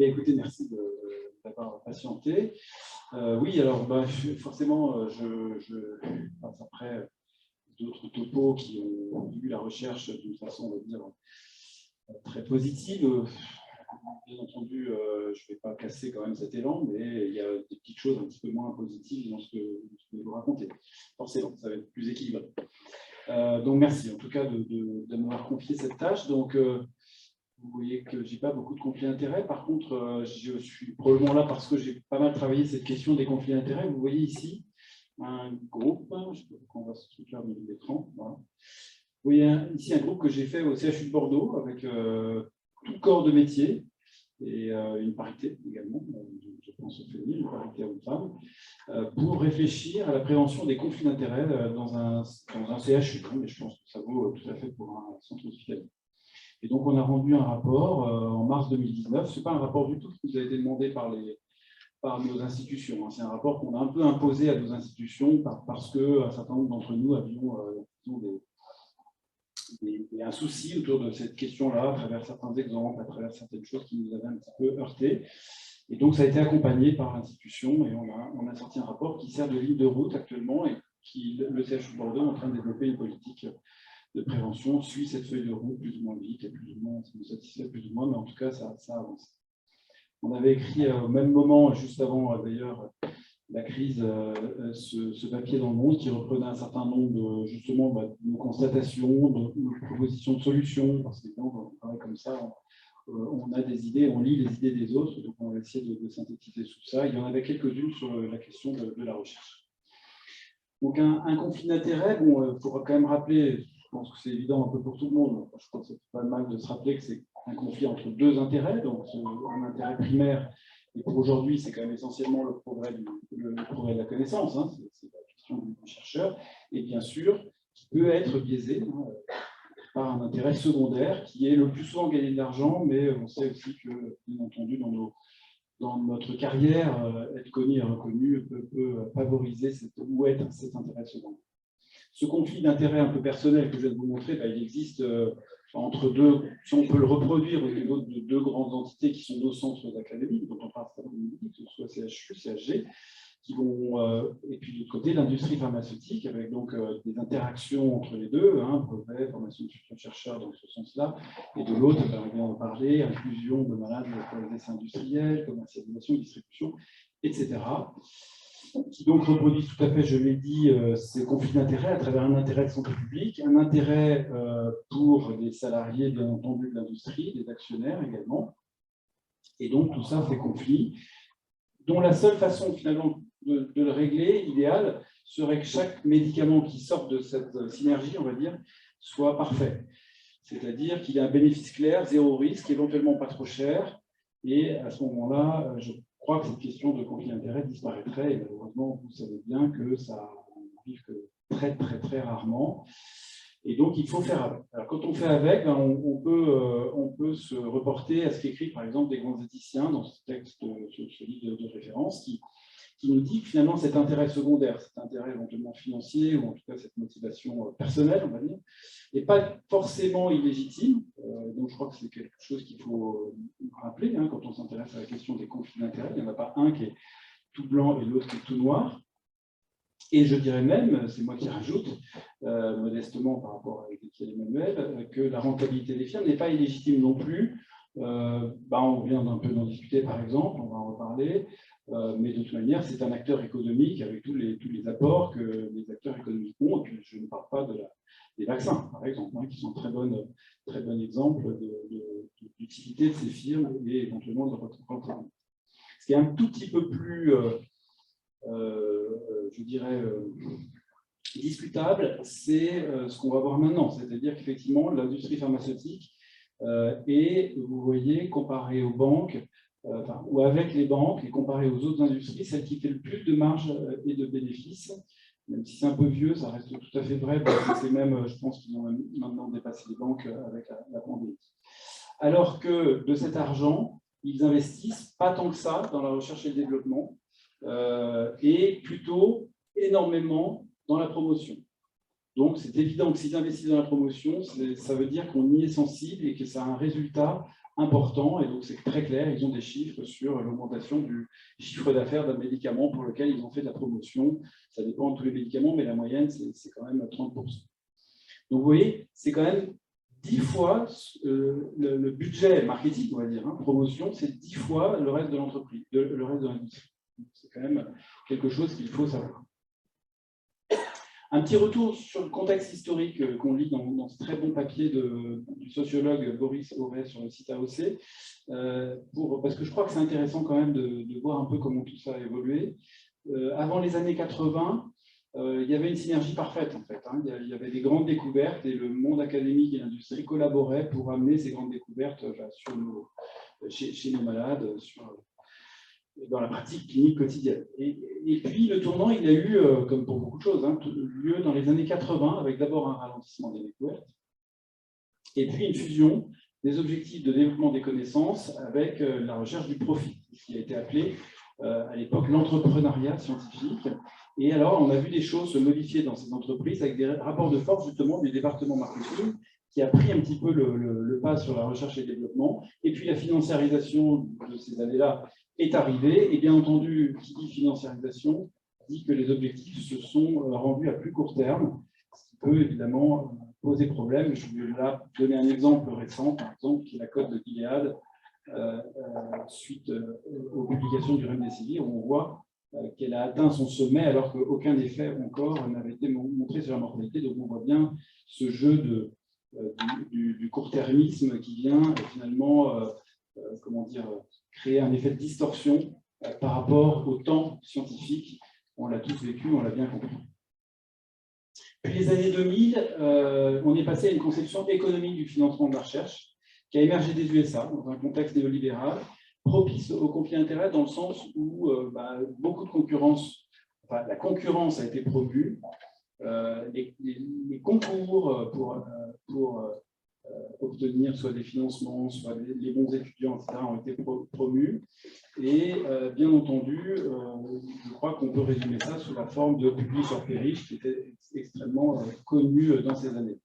Écoutez, merci d'avoir patienté. Oui, alors forcément, je passe après d'autres topos qui ont vu la recherche d'une façon, on va dire, très positive. Bien entendu, je ne vais pas casser quand même cet élan, mais il y a des petites choses un petit peu moins positives dans ce que je vais vous raconter. Forcément, ça va être plus équilibré. Donc merci en tout cas de m'avoir confié cette tâche. Donc vous voyez que je n'ai pas beaucoup de conflits d'intérêts. Par contre, je suis probablement là parce que j'ai pas mal travaillé cette question des conflits d'intérêts. Vous voyez ici un groupe, je peux qu'on va se trouver au milieu de l'écran. Voilà. Vous voyez ici un groupe que j'ai fait au CHU de Bordeaux avec tout corps de métier et une parité également, je pense au féminin, une parité homme-femme, pour réfléchir à la prévention des conflits d'intérêts dans un CHU. Mais je pense que ça vaut tout à fait pour un centre hospitalier. Et donc, on a rendu un rapport en mars 2019. Ce n'est pas un rapport du tout qui nous a été demandé par nos institutions. C'est un rapport qu'on a un peu imposé à nos institutions parce qu'un certain nombre d'entre nous avions un souci autour de cette question-là, à travers certains exemples, à travers certaines choses qui nous avaient un petit peu heurtés. Et donc, ça a été accompagné par l'institution et on a sorti un rapport qui sert de ligne de route actuellement et le CHU de Bordeaux est en train de développer une politique de prévention, suit cette feuille de route plus ou moins vite et plus ou moins, ça nous satisfait plus ou moins, mais en tout cas, ça avance. On avait écrit au même moment, juste avant d'ailleurs la crise, ce papier dans le Monde qui reprenait un certain nombre de nos constatations, de nos propositions de solutions, parce que quand on travaille comme ça, on a des idées, on lit les idées des autres, donc on va essayer de synthétiser tout ça. Il y en avait quelques-unes sur la question de la recherche. Donc un conflit d'intérêts, bon, il faudra quand même rappeler, je pense que c'est évident un peu pour tout le monde, je pense que c'est pas mal de se rappeler que c'est un conflit entre deux intérêts, donc un intérêt primaire, et pour aujourd'hui, c'est quand même essentiellement le progrès de la connaissance, hein, c'est la question du chercheur, et bien sûr, qui peut être biaisé par un intérêt secondaire, qui est le plus souvent gagner de l'argent, mais on sait aussi que, bien entendu, dans notre carrière, être connu et reconnu peut favoriser ou être cet intérêt secondaire. Ce conflit d'intérêt un peu personnel que je viens de vous montrer, il existe entre deux, si on peut le reproduire au niveau de deux grandes entités qui sont nos centres académiques, dont on parle cet après-midi, que ce soit CHU, CHG, qui vont, et puis de l'autre côté, l'industrie pharmaceutique, avec donc des interactions entre les deux, brevet, formation de futurs chercheurs dans ce sens-là, et de l'autre, on vient en parler, inclusion de malades pour les essais industriels, commercialisation, distribution, etc. Qui donc reproduisent tout à fait, je l'ai dit, ces conflits d'intérêts à travers un intérêt de santé publique, un intérêt pour les salariés, bien entendu, de l'industrie, des actionnaires également. Et donc, tout ça fait conflit, dont la seule façon, finalement, de le régler, idéal, serait que chaque médicament qui sorte de cette synergie, on va dire, soit parfait. C'est-à-dire qu'il y a un bénéfice clair, zéro risque, éventuellement pas trop cher, et à ce moment-là, je crois que cette question de conflit d'intérêt disparaîtrait, et malheureusement, vous savez bien que ça n'arrive que très, très, très rarement. Et donc, il faut faire avec. Alors, quand on fait avec, on peut se reporter à ce qu'écrivent, par exemple, des grands éthiciens dans ce texte, ce livre de référence, qui nous dit que finalement, cet intérêt secondaire, cet intérêt éventuellement financier, ou en tout cas cette motivation personnelle, on va dire, n'est pas forcément illégitime. Donc, je crois que c'est quelque chose qu'il faut rappeler quand on s'intéresse à la question des conflits d'intérêts. Il n'y en a pas un qui est tout blanc et l'autre qui est tout noir. Et je dirais même, c'est moi qui rajoute, modestement par rapport à Étienne Emmanuel, que la rentabilité des firmes n'est pas illégitime non plus. On vient d'un peu d'en discuter, par exemple, on va en reparler, mais de toute manière, c'est un acteur économique avec tous les apports que les acteurs économiques ont. Et puis, je ne parle pas des vaccins, par exemple, qui sont très bon exemple d'utilité de ces firmes et éventuellement de rentabilité. Ce qui est un tout petit peu plus... je dirais, discutable, c'est ce qu'on va voir maintenant. C'est-à-dire qu'effectivement, l'industrie pharmaceutique est, vous voyez, comparée aux banques, ou avec les banques, et comparée aux autres industries, celle qui fait le plus de marge et de bénéfices. Même si c'est un peu vieux, ça reste tout à fait vrai, parce que c'est même, je pense qu'ils ont maintenant dépassé les banques avec la pandémie. Alors que de cet argent, ils investissent pas tant que ça dans la recherche et le développement, et plutôt énormément dans la promotion. Donc, c'est évident que s'ils investissent dans la promotion, ça veut dire qu'on y est sensible et que ça a un résultat important, et donc c'est très clair, ils ont des chiffres sur l'augmentation du chiffre d'affaires d'un médicament pour lequel ils ont fait de la promotion. Ça dépend de tous les médicaments, mais la moyenne, c'est quand même 30%. Donc vous voyez, c'est quand même 10 fois le budget marketing, on va dire, promotion, c'est 10 fois le reste de l'entreprise, le reste de l'industrie. C'est quand même quelque chose qu'il faut savoir. Un petit retour sur le contexte historique qu'on lit dans ce très bon papier du sociologue Boris Auret sur le site AOC, parce que je crois que c'est intéressant quand même de voir un peu comment tout ça a évolué. Avant les années 80, il y avait une synergie parfaite en fait. Il y avait des grandes découvertes et le monde académique et l'industrie collaboraient pour amener ces grandes découvertes chez nos malades, dans la pratique clinique quotidienne. Et puis le tournant, il a eu, comme pour beaucoup de choses, lieu dans les années 80, avec d'abord un ralentissement des découvertes, et puis une fusion des objectifs de développement des connaissances avec la recherche du profit, ce qui a été appelé à l'époque l'entrepreneuriat scientifique. Et alors, on a vu des choses se modifier dans ces entreprises avec des rapports de force justement du département marketing qui a pris un petit peu le pas sur la recherche et le développement. Et puis la financiarisation de ces années-là est arrivée. Et bien entendu, qui dit financiarisation dit que les objectifs se sont rendus à plus court terme, ce qui peut évidemment poser problème. Je vais là donner un exemple récent, par exemple, qui est la cote de Gilead, suite aux publications du Remdesivir, où on voit qu'elle a atteint son sommet alors qu'aucun effet encore n'avait été montré sur la mortalité. Donc on voit bien ce jeu du court-termisme qui vient finalement créer un effet de distorsion par rapport au temps scientifique. On l'a tous vécu, on l'a bien compris. Puis les années 2000, on est passé à une conception économique du financement de la recherche qui a émergé des USA dans un contexte néolibéral, propice au conflit d'intérêts dans le sens où beaucoup de concurrence, la concurrence a été promue, les concours pour obtenir soit des financements, soit les bons étudiants, etc., ont été promus. Et bien entendu, je crois qu'on peut résumer ça sous la forme de publish or perish, qui était extrêmement connu dans ces années.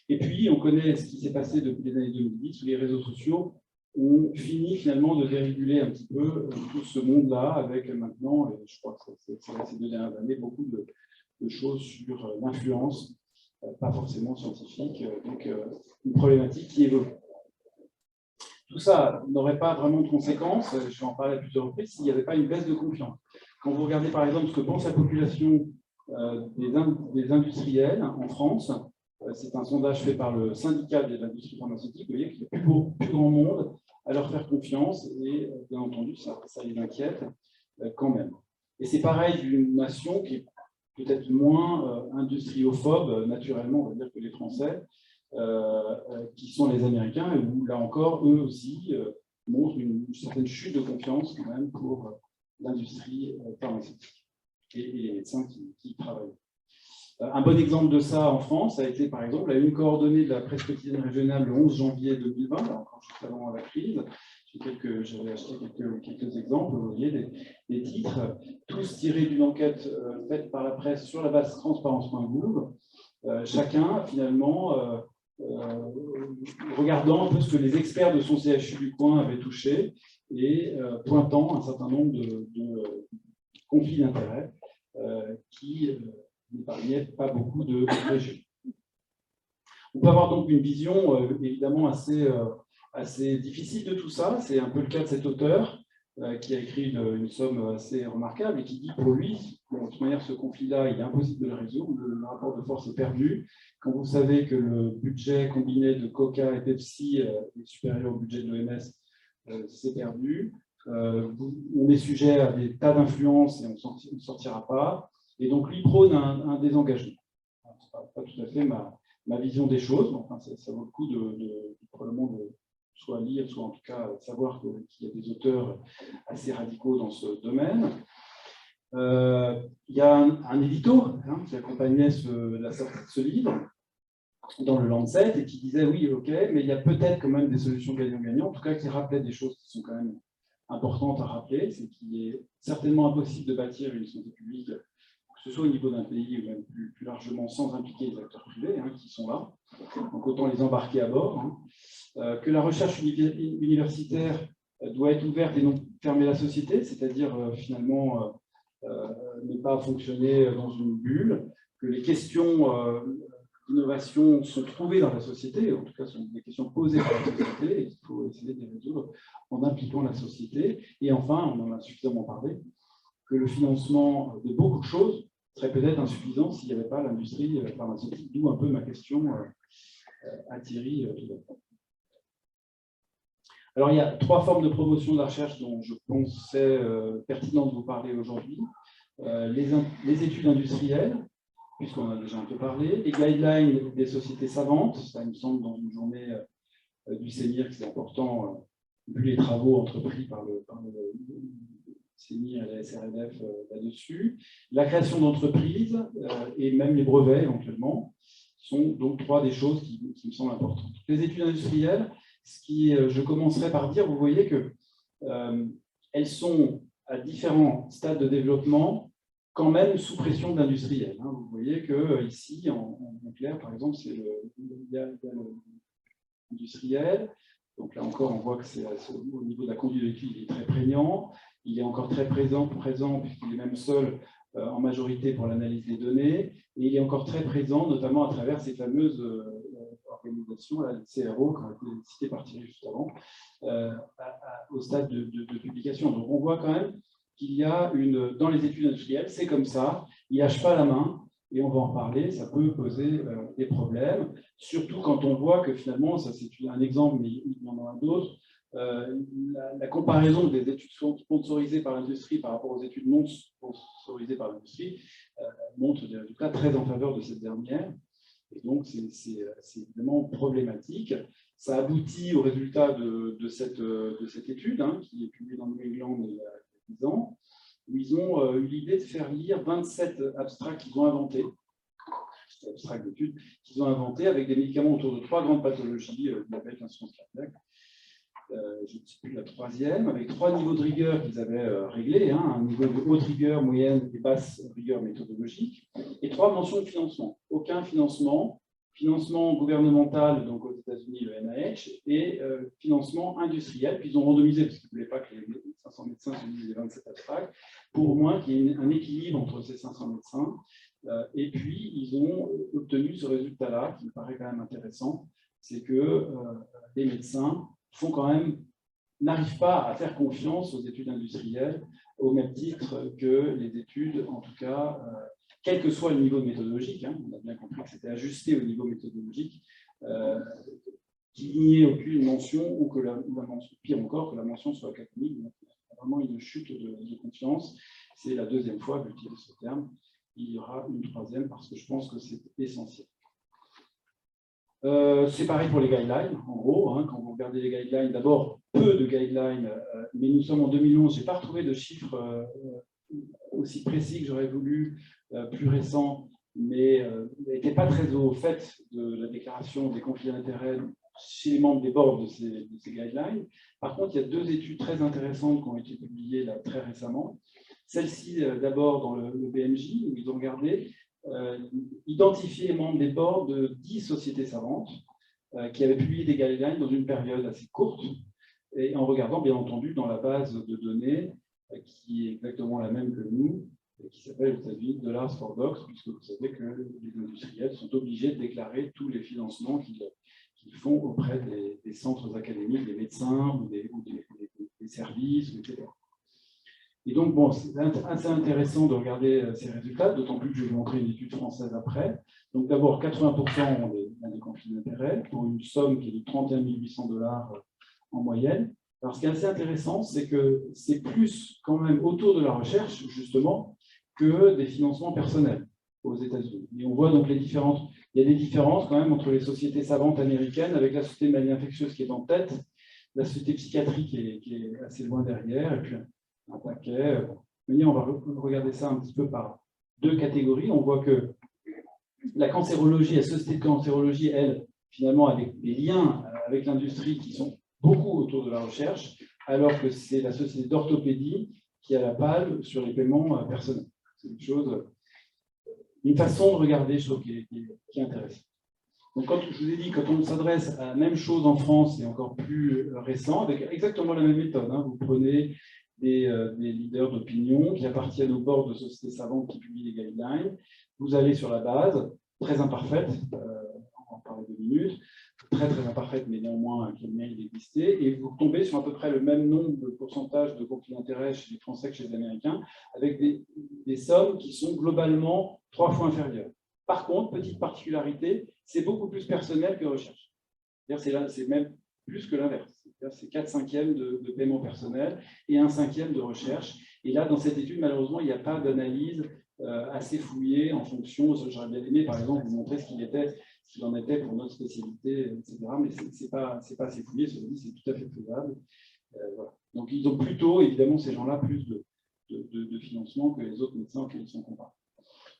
Et puis, on connaît ce qui s'est passé depuis les années 2010, où les réseaux sociaux ont fini finalement de déréguler un petit peu tout ce monde-là, avec maintenant, et je crois que c'est ces 2 dernières années, beaucoup de choses sur l'influence, pas forcément scientifique, donc une problématique qui évolue. Tout ça n'aurait pas vraiment de conséquences, je vais en parler à plusieurs reprises, s'il n'y avait pas une baisse de confiance. Quand vous regardez par exemple ce que pense la population des industriels en France, c'est un sondage fait par le syndicat de l'industrie pharmaceutique, vous voyez qu'il y a plus grand monde à leur faire confiance et bien entendu ça les inquiète quand même. Et c'est pareil d'une nation qui est peut-être moins industriophobe naturellement, on va dire, que les Français, qui sont les Américains, et où là encore, eux aussi montrent une certaine chute de confiance quand même pour l'industrie pharmaceutique et les médecins qui y travaillent. Un bon exemple de ça en France a été par exemple la une coordonnée de la presse quotidienne régionale le 11 janvier 2020, encore juste avant la crise. J'avais acheté quelques exemples, vous voyez, des titres, tous tirés d'une enquête faite par la presse sur la base transparence.gouv, chacun finalement regardant un peu ce que les experts de son CHU du coin avaient touché et pointant un certain nombre de conflits d'intérêts qui n'épargnait pas beaucoup de régions. On peut avoir donc une vision évidemment assez difficile de tout ça. C'est un peu le cas de cet auteur qui a écrit une somme assez remarquable et qui dit pour lui, de toute manière, ce conflit-là, il est impossible de le résoudre, le rapport de force est perdu. Quand vous savez que le budget combiné de Coca et Pepsi est supérieur au budget de l'OMS, c'est perdu. On est sujet à des tas d'influences et on ne sortira pas. Et donc, lui prône un désengagement. Ce n'est pas tout à fait ma vision des choses, mais enfin, ça vaut le coup probablement de soit lire, soit en tout cas savoir qu'il y a des auteurs assez radicaux dans ce domaine. Il y a un édito qui accompagnait la sortie de ce livre dans le Lancet et qui disait oui, ok, mais il y a peut-être quand même des solutions gagnant-gagnant, en tout cas qui rappelaient des choses qui sont quand même importantes à rappeler, c'est qu'il est certainement impossible de bâtir une santé publique, que ce soit au niveau d'un pays ou même plus largement, sans impliquer les acteurs privés qui sont là. Donc autant les embarquer à bord. que la recherche universitaire doit être ouverte et non fermer la société, c'est-à-dire finalement ne pas fonctionner dans une bulle, que les questions d'innovation sont trouvées dans la société, en tout cas sont des questions posées par la société, et il faut essayer de les résoudre en impliquant la société. Et enfin, on en a suffisamment parlé, que le financement de beaucoup de choses serait peut-être insuffisant s'il n'y avait pas l'industrie pharmaceutique, d'où un peu ma question à Thierry. Alors, il y a 3 formes de promotion de la recherche dont je pensais pertinent de vous parler aujourd'hui. Les études industrielles, puisqu'on en a déjà un peu parlé, les guidelines des sociétés savantes, ça il me semble dans une journée du CENIR que c'est important, vu les travaux entrepris par le CENIR et la SRNF là-dessus. La création d'entreprises et même les brevets éventuellement sont donc 3 des choses qui me semblent importantes. Les études industrielles, je commencerai par dire, vous voyez que elles sont à différents stades de développement, quand même sous pression d'industriels. Vous voyez que ici, en clair, par exemple, il y a l'industriel. Donc là encore, on voit que c'est au niveau de la conduite de l'étude, il est très prégnant. Il est encore très présent puisqu'il est même seul en majorité pour l'analyse des données. Et il est encore très présent, notamment à travers ces fameuses organisations, là, les CRO, qui ont été citées par Thierry juste avant, au stade de publication. Donc on voit quand même qu'il y a dans les études industrielles, c'est comme ça, ils ne lâchent pas la main, et on va en parler, ça peut poser des problèmes, surtout quand on voit que finalement, ça c'est un exemple, mais il y en a d'autres, la comparaison des études sponsorisées par l'industrie par rapport aux études non sponsorisées par l'industrie montre des résultats très en faveur de cette dernière. Et donc, c'est évidemment problématique. Ça aboutit au résultat de cette étude, qui est publiée dans New England il y a 10 ans, où ils ont eu l'idée de faire lire 27 abstracts qu'ils ont inventés, abstracts d'études qu'ils ont inventés avec des médicaments autour de 3 grandes pathologies, diabète, insuffisance cardiaque. Je ne sais plus la 3e, avec 3 niveaux de rigueur qu'ils avaient réglés, un niveau de haute rigueur, moyenne et basse rigueur méthodologique, et 3 mentions de financement. Aucun financement gouvernemental, donc aux États-Unis, le NIH, et financement industriel, puis ils ont randomisé, parce qu'ils ne voulaient pas que les 500 médecins se lisent les 27 abstracts, pour au moins qu'il y ait un équilibre entre ces 500 médecins. Et puis, ils ont obtenu ce résultat-là, qui me paraît quand même intéressant, c'est que les médecins n'arrivent pas à faire confiance aux études industrielles au même titre que les études, en tout cas, quel que soit le niveau de méthodologique, on a bien compris que c'était ajusté au niveau méthodologique, qu'il n'y ait aucune mention, ou que la mention, pire encore, que la mention soit académique. Donc, il y a vraiment une chute de confiance. C'est la 2e fois que j'utilise ce terme. Il y aura une 3e parce que je pense que c'est essentiel. C'est pareil pour les guidelines, en gros. Quand vous regardez les guidelines, d'abord, peu de guidelines, mais nous sommes en 2011. Je n'ai pas retrouvé de chiffres aussi précis que j'aurais voulu, plus récents, mais n'étaient pas très au fait de la déclaration des conflits d'intérêts chez les membres des boards de ces guidelines. Par contre, il y a 2 études très intéressantes qui ont été publiées là, très récemment. Celle-ci, d'abord, dans le BMJ, où ils ont regardé identifier les membres des boards de 10 sociétés savantes qui avaient publié des guidelines dans une période assez courte, et en regardant, bien entendu, dans la base de données qui est exactement la même que nous, qui s'appelle aux États-Unis Dollars for Docs, puisque vous savez que les industriels sont obligés de déclarer tous les financements qu'ils font auprès des centres académiques, des médecins ou des services, etc. Et donc, bon, c'est assez intéressant de regarder ces résultats, d'autant plus que je vais vous montrer une étude française après. Donc, d'abord, 80% ont des conflits d'intérêts pour une somme qui est de 31 800 $ en moyenne. Alors, ce qui est assez intéressant, c'est que c'est plus quand même autour de la recherche, justement, que des financements personnels aux États-Unis. Et on voit donc il y a des différences quand même entre les sociétés savantes américaines, avec la société de maladie infectieuse qui est en tête, la société psychiatrique qui est assez loin derrière, et puis un paquet. On va regarder ça un petit peu par 2 catégories. On voit que la cancérologie, la société de cancérologie, elle, finalement, avec des liens avec l'industrie qui sont beaucoup autour de la recherche, alors que c'est la société d'orthopédie qui a la palme sur les paiements personnels. C'est une façon de regarder, je trouve, qui est intéressante. Donc, quand je vous ai dit, quand on s'adresse à la même chose en France et encore plus récent, avec exactement la même méthode, hein, vous prenez des leaders d'opinion qui appartiennent au board de sociétés savantes qui publient des guidelines, vous allez sur la base, très imparfaite, on va en parler 2 minutes, très très imparfaite, mais néanmoins qui a le mérite d'exister, et vous tombez sur à peu près le même nombre de pourcentage de conflits d'intérêts chez les Français que chez les Américains, avec des sommes qui sont globalement 3 fois inférieures. Par contre, petite particularité, c'est beaucoup plus personnel que recherche. C'est même plus que l'inverse. C'est 4/5 de paiement personnel et 1/5 de recherche. Et là, dans cette étude, malheureusement, il n'y a pas d'analyse assez fouillée en fonction. J'aurais bien aimé, par exemple, vous montrer ce qu'il en était pour notre spécialité, etc. Mais ce n'est pas assez fouillé, c'est tout à fait faisable. Voilà. Donc, ils ont plutôt, évidemment, ces gens-là, plus de financement que les autres médecins auxquels ils sont comparés.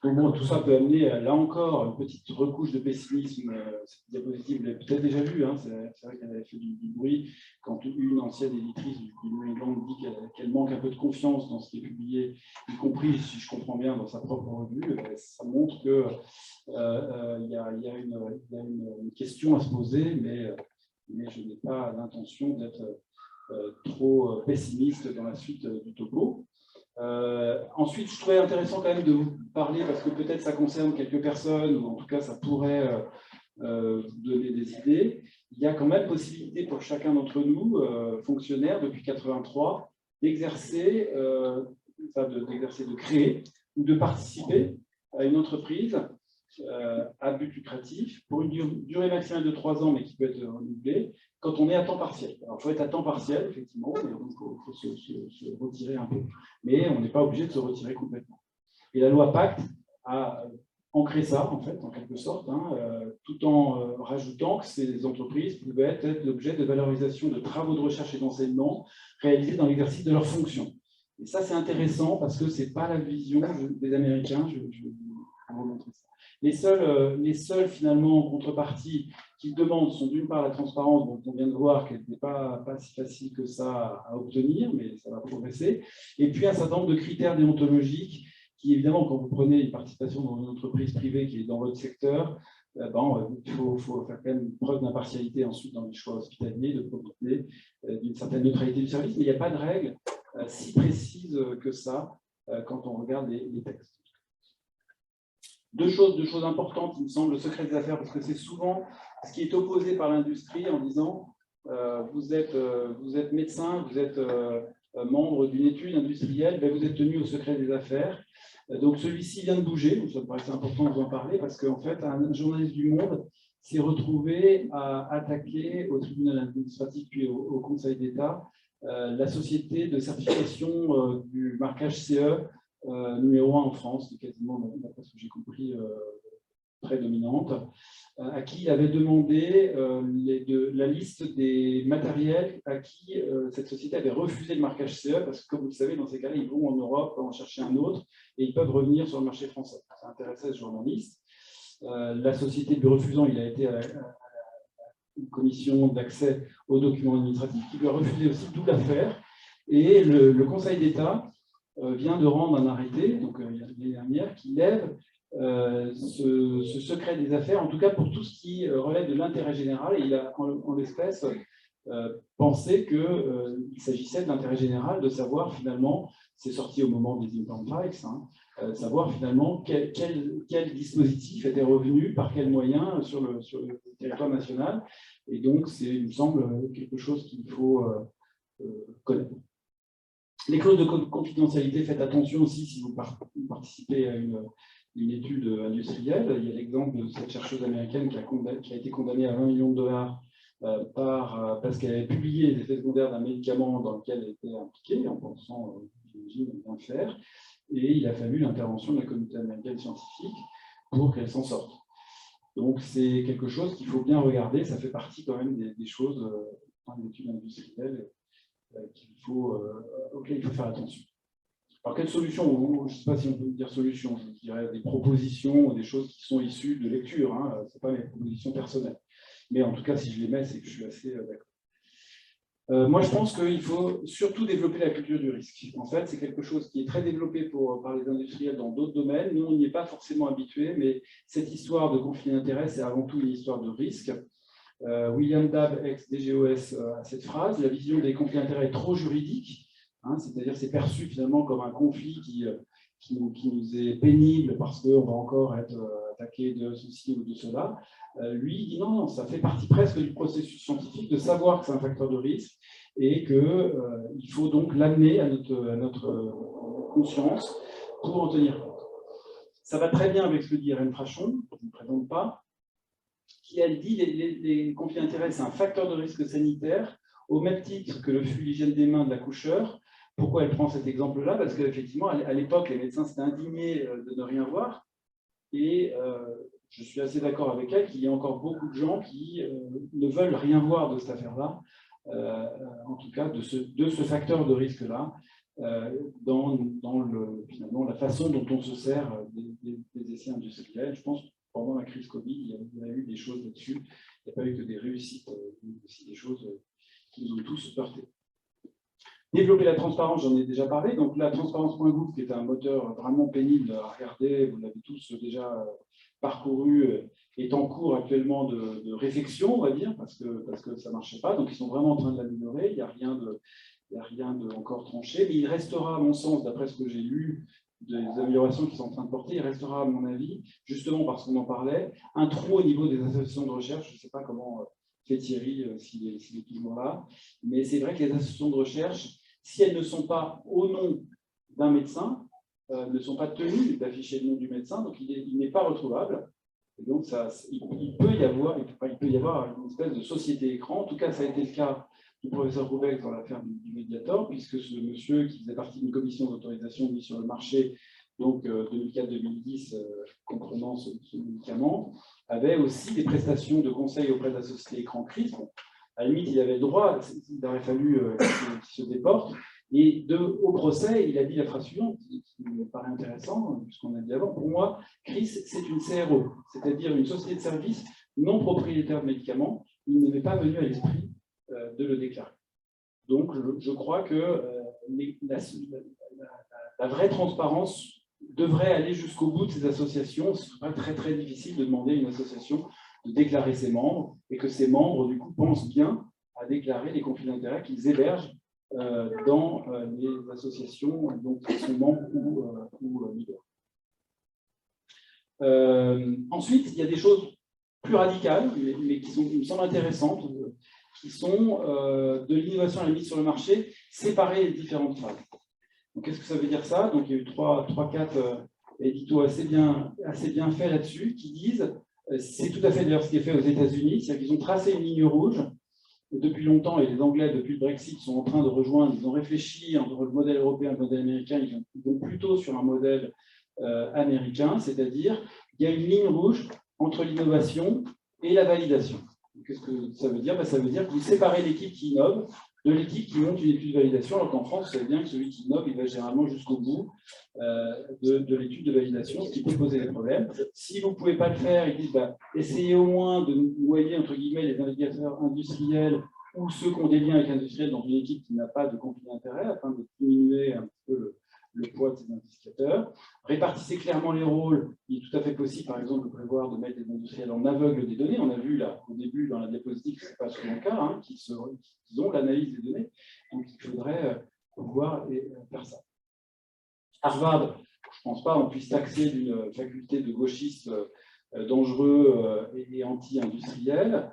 Donc bon, tout ça peut amener, là encore, une petite recouche de pessimisme. Cette diapositive, vous l'avez peut-être déjà vue, hein, c'est vrai qu'elle avait fait du bruit quand une ancienne éditrice du New England dit qu'elle manque un peu de confiance dans ce qui est publié, y compris, si je comprends bien, dans sa propre revue. Ça montre qu'il y a une question à se poser, mais je n'ai pas l'intention d'être trop pessimiste dans la suite du topo. Ensuite, je trouvais intéressant quand même de vous parler, parce que peut-être ça concerne quelques personnes, ou en tout cas ça pourrait vous donner des idées. Il y a quand même possibilité pour chacun d'entre nous, fonctionnaires depuis 1983, d'exercer, de créer ou de participer à une entreprise à but lucratif pour une durée maximale de 3 ans, mais qui peut être renouvelée, quand on est à temps partiel. Alors, il faut être à temps partiel, effectivement, mais donc il faut se retirer un peu. Mais on n'est pas obligé de se retirer complètement. Et la loi Pacte a ancré ça, en fait, en quelque sorte, hein, tout en rajoutant que ces entreprises pouvaient être l'objet de valorisation de travaux de recherche et d'enseignement réalisés dans l'exercice de leurs fonctions. Et ça, c'est intéressant parce que ce n'est pas la vision des Américains. Je vais vous montrer ça. Les seules finalement contreparties qu'ils demandent sont d'une part la transparence, dont on vient de voir qu'elle n'est pas si facile que ça à obtenir, mais ça va progresser, et puis un certain nombre de critères déontologiques qui, évidemment, quand vous prenez une participation dans une entreprise privée qui est dans votre secteur, il faut faire quand même preuve d'impartialité ensuite dans les choix hospitaliers, de probité, d'une certaine neutralité du service, mais il n'y a pas de règle si précise que ça quand on regarde les textes. Deux choses importantes, il me semble, le secret des affaires, parce que c'est souvent ce qui est opposé par l'industrie en disant vous êtes médecin, vous êtes membre d'une étude industrielle, ben vous êtes tenu au secret des affaires. Donc celui-ci vient de bouger, ça me paraissait important de vous en parler, parce qu'en fait, un journaliste du Monde s'est retrouvé à attaquer au tribunal administratif puis au Conseil d'État la société de certification du marquage CE numéro 1 en France, quasiment, d'après ce que j'ai compris, très dominante, à qui il avait demandé la liste des matériels à qui cette société avait refusé le marquage CE, parce que, comme vous le savez, dans ces cas-là, ils vont en Europe en chercher un autre et ils peuvent revenir sur le marché français. Ça intéressait ce journaliste. La société lui refusant, il a été à une commission d'accès aux documents administratifs qui lui a refusé aussi, d'où l'affaire. Et le Conseil d'État vient de rendre un arrêté, donc l'année dernière, qui lève ce secret des affaires, en tout cas pour tout ce qui relève de l'intérêt général. Et il a, en l'espèce, pensé qu'il s'agissait de l'intérêt général, de savoir finalement, c'est sorti au moment des Impound Files, hein, savoir finalement quel dispositif était revenu, par quels moyens sur le territoire national. Et donc, c'est, il me semble, quelque chose qu'il faut connaître. Les clauses de confidentialité, faites attention aussi si vous participez à une étude industrielle. Il y a l'exemple de cette chercheuse américaine qui a été condamnée à 20 millions de dollars parce qu'elle avait publié les effets secondaires d'un médicament dans lequel elle était impliquée, en pensant, j'imagine, bien faire. Et il a fallu l'intervention de la communauté américaine scientifique pour qu'elle s'en sorte. Donc c'est quelque chose qu'il faut bien regarder. Ça fait partie quand même des choses dans l'étude industrielle auxquelles il faut faire attention. Alors, quelle solution? Je ne sais pas si on peut dire solution, je dirais des propositions ou des choses qui sont issues de lecture, hein. Ce n'est pas mes propositions personnelles. Mais en tout cas, si je les mets, c'est que je suis assez d'accord. Moi, je pense qu'il faut surtout développer la culture du risque. En fait, c'est quelque chose qui est très développé par les industriels dans d'autres domaines. Nous, on n'y est pas forcément habitués, mais cette histoire de conflit d'intérêts, c'est avant tout une histoire de risque. William Dabb, ex-DGOS, a cette phrase: la vision des conflits d'intérêts est trop juridique, hein, c'est-à-dire c'est perçu finalement comme un conflit qui nous est pénible parce qu'on va encore être attaqué de ceci ou de cela. Lui, il dit non, non, ça fait partie presque du processus scientifique de savoir que c'est un facteur de risque et qu'il faut donc l'amener à notre conscience pour en tenir compte. Ça va très bien avec ce que dit Irène Frachon, je ne me présente pas, qui elle dit les conflits d'intérêts, c'est un facteur de risque sanitaire, au même titre que le fut l'hygiène des mains de l'accoucheur. Pourquoi elle prend cet exemple-là? Parce qu'effectivement, à l'époque, les médecins s'étaient indignés de ne rien voir, et je suis assez d'accord avec elle qu'il y a encore beaucoup de gens qui ne veulent rien voir de cette affaire-là, en tout cas de ce facteur de risque-là, finalement, la façon dont on se sert des essais industriels. Je pense que pendant la crise Covid, il y a eu des choses là-dessus. Il n'y a pas eu que des réussites, mais aussi des choses qui nous ont tous heurtés. Développer la transparence, j'en ai déjà parlé. Donc, la transparence.gouv, qui est un moteur vraiment pénible à regarder, vous l'avez tous déjà parcouru, est en cours actuellement de réflexion, on va dire, parce que ça ne marchait pas. Donc, ils sont vraiment en train de l'améliorer. Il n'y a rien de encore tranché. Mais il restera, à mon sens, d'après ce que j'ai lu, des améliorations qui sont en train de porter, il restera, à mon avis, justement parce qu'on en parlait, un trou au niveau des associations de recherche. Je ne sais pas comment fait Thierry, s'il est toujours là. Mais c'est vrai que les associations de recherche, si elles ne sont pas au nom d'un médecin, ne sont pas tenues d'afficher le nom du médecin, donc il n'est pas retrouvable. Et donc, il peut y avoir une espèce de société écran. En tout cas, ça a été le cas du professeur Rouvex dans l'affaire du Mediator, puisque ce monsieur qui faisait partie d'une commission d'autorisation de mise sur le marché, donc 2004-2010, comprenant ce médicament, avait aussi des prestations de conseil auprès de la société écran CRISP. À la limite, il avait le droit, il aurait fallu qu'il se déporte. Et au procès, il a dit la phrase suivante, qui me paraît intéressant, puisqu'on a dit avant. Pour moi, CRIS, c'est une CRO, c'est-à-dire une société de services non propriétaire de médicaments. Il ne m'est pas venu à l'esprit de le déclarer. Donc, je crois que la vraie transparence devrait aller jusqu'au bout de ces associations. Ce serait très, très difficile de demander à une association de déclarer ses membres, et que ces membres, du coup, pensent bien à déclarer les conflits d'intérêts qu'ils hébergent dans les associations dont ils sont membres ou leaders. Ensuite, il y a des choses plus radicales, mais qui me semblent intéressantes, qui sont de l'innovation à la mise sur le marché, séparer les différentes phases. Donc, qu'est-ce que ça veut dire ça? Donc, il y a eu 3-4 éditos assez bien faits là-dessus, qui disent, c'est tout à fait d'ailleurs ce qui est fait aux États-Unis, c'est-à-dire qu'ils ont tracé une ligne rouge depuis longtemps, et les Anglais, depuis le Brexit, sont en train de rejoindre, ils ont réfléchi entre le modèle européen et le modèle américain, ils vont plutôt sur un modèle américain, c'est-à-dire il y a une ligne rouge entre l'innovation et la validation. Qu'est-ce que ça veut dire? Ça veut dire que vous séparez l'équipe qui innove de l'équipe qui monte une étude de validation, alors qu'en France, vous savez bien que celui qui innove, il va généralement jusqu'au bout de l'étude de validation, ce qui peut poser des problèmes. Si vous ne pouvez pas le faire, ils disent essayez au moins de noyer, entre guillemets, les indicateurs industriels ou ceux qui ont des liens avec l'industriel dans une équipe qui n'a pas de conflit d'intérêt, afin de diminuer un petit peu le poids de ces indicateurs. Répartissez clairement les rôles. Il est tout à fait possible, par exemple, de prévoir de mettre des industriels en aveugle des données. On a vu là, au début, dans la diapositive, ce n'est pas souvent le cas, qu'ils ont l'analyse des données. Donc, il faudrait pouvoir faire ça. Harvard, je ne pense pas qu'on puisse taxer d'une faculté de gauchistes dangereux et anti-industriels,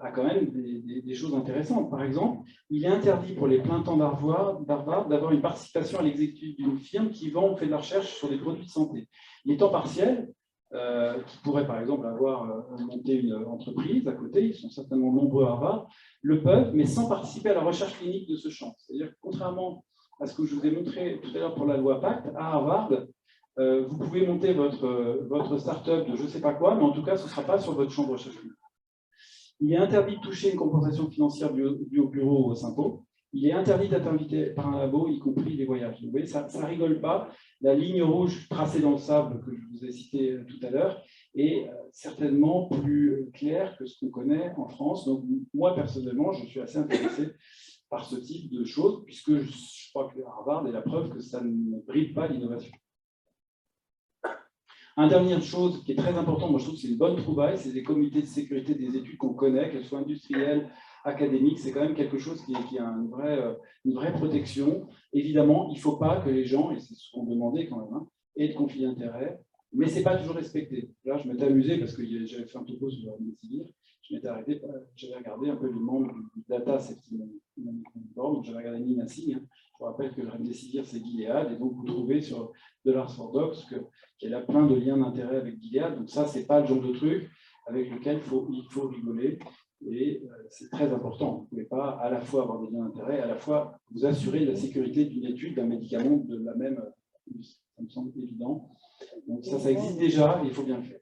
a quand même des choses intéressantes. Par exemple, il est interdit pour les plein temps d'Harvard d'avoir une participation à l'exécutif d'une firme qui vend ou fait de la recherche sur des produits de santé. Les temps partiels, qui pourraient par exemple avoir monté une entreprise à côté, ils sont certainement nombreux à Harvard, le peuvent, mais sans participer à la recherche clinique de ce champ. C'est-à-dire que contrairement à ce que je vous ai montré tout à l'heure pour la loi Pacte, à Harvard, vous pouvez monter votre start-up de je ne sais pas quoi, mais en tout cas, ce ne sera pas sur votre champ de recherche clinique. Il est interdit de toucher une compensation financière due au bureau ou aux impôts. Il est interdit d'être invité par un labo, y compris les voyages. Vous voyez, ça ne rigole pas. La ligne rouge tracée dans le sable que je vous ai citée tout à l'heure est certainement plus claire que ce qu'on connaît en France. Donc, moi, personnellement, je suis assez intéressé par ce type de choses, puisque je crois que Harvard est la preuve que ça ne bride pas l'innovation. Une dernière chose qui est très importante, moi je trouve que c'est une bonne trouvaille, c'est des comités de sécurité des études qu'on connaît, qu'elles soient industrielles, académiques, c'est quand même quelque chose qui a une vraie protection. Évidemment, il ne faut pas que les gens, et c'est ce qu'on demandait quand même, aient de conflit d'intérêts, mais ce n'est pas toujours respecté. Là, je m'étais amusé parce que j'avais fait un topo sur le civil, je m'étais arrêté, j'avais regardé un peu les membres du Data Safety Management Board, donc j'avais regardé Nina Singh. Je vous rappelle que le Remdesivir, c'est Gilead, et donc vous trouvez sur $4Docs qu'elle a plein de liens d'intérêt avec Gilead. Donc ça, ce n'est pas le genre de truc avec lequel il faut rigoler. Et c'est très important. Vous ne pouvez pas à la fois avoir des liens d'intérêt, à la fois vous assurer de la sécurité d'une étude, d'un médicament de la même. Ça me semble évident. Donc ça existe déjà et il faut bien le faire.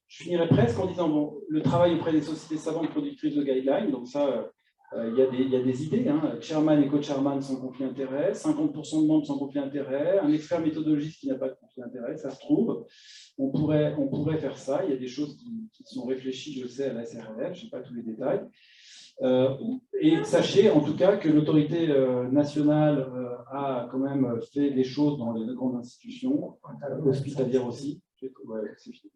Je finirai presque en disant, bon, le travail auprès des sociétés savantes productrices de guidelines, donc ça, il y a des idées. Chairman et co-chairman sans conflit d'intérêt, 50% de membres sans conflit d'intérêt, un expert méthodologiste qui n'a pas de conflit d'intérêt, ça se trouve. On pourrait faire ça. Il y a des choses qui sont réfléchies, je sais, à la SRF, je n'ai pas tous les détails. Et sachez en tout cas que l'autorité nationale a quand même fait des choses dans les grandes institutions, hospitalières aussi. Ouais, c'est fini.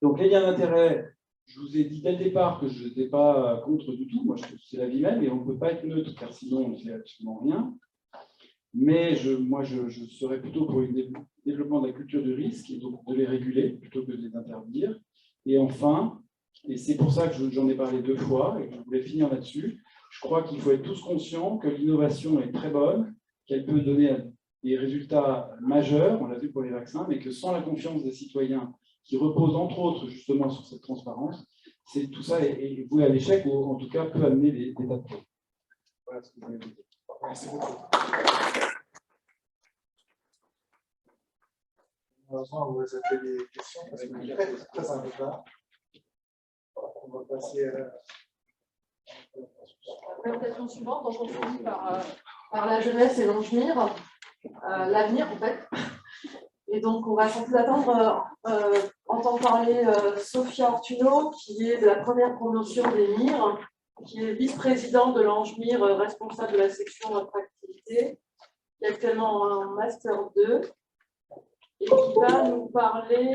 Donc les liens d'intérêt, je vous ai dit dès le départ que je n'étais pas contre du tout. Moi, je trouve que c'est la vie même et on ne peut pas être neutre car sinon on ne fait absolument rien. Mais moi, je serais plutôt pour le développement de la culture du risque et donc de les réguler plutôt que de les interdire. Et enfin, et c'est pour ça que j'en ai parlé 2 fois et que je voulais finir là-dessus, je crois qu'il faut être tous conscients que l'innovation est très bonne, qu'elle peut donner des résultats majeurs, on l'a vu pour les vaccins, mais que sans la confiance des citoyens, qui repose entre autres justement sur cette transparence, tout ça est voué à l'échec ou en tout cas peut amener des tas de problèmes. Voilà ce que je voulais vous dire. Merci beaucoup. Malheureusement, vous avez des questions parce que vous êtes très en retard. On va passer à la présentation suivante. Donc on finit par la jeunesse et l'ANJMIR, l'avenir en fait. Et donc on va sans plus attendre entendre parler Sophia Ortuno, qui est de la première promotion des MIR, qui est vice-présidente de l'ANJMIR, responsable de la section attractivité, qui est actuellement en Master 2, et qui va nous parler